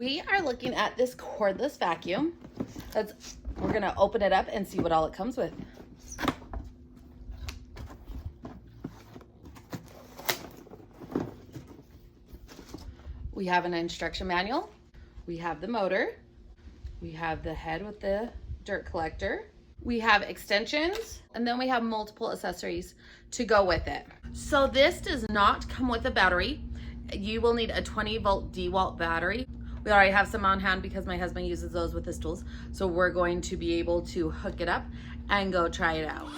We are looking at this cordless vacuum. We're gonna open it up and see what all it comes with. We have an instruction manual. We have the motor. We have the head with the dirt collector. We have extensions, and then we have multiple accessories to go with it. So this does not come with a battery. You will need a 20-volt DE-Walt battery. We already have some on hand because my husband uses those with his tools. So we're going to be able to hook it up and go try it out.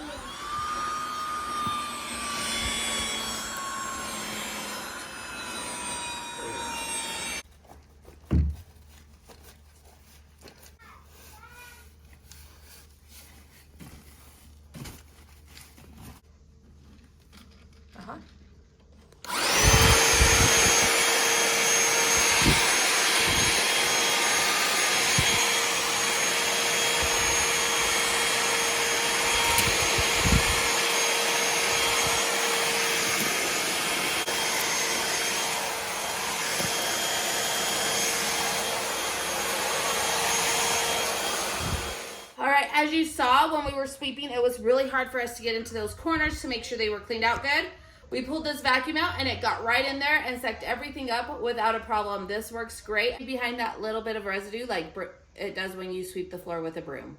All right, as you saw when we were sweeping, it was really hard for us to get into those corners to make sure they were cleaned out good. We pulled this vacuum out and it got right in there and sucked everything up without a problem. This works great behind that little bit of residue like it does when you sweep the floor with a broom.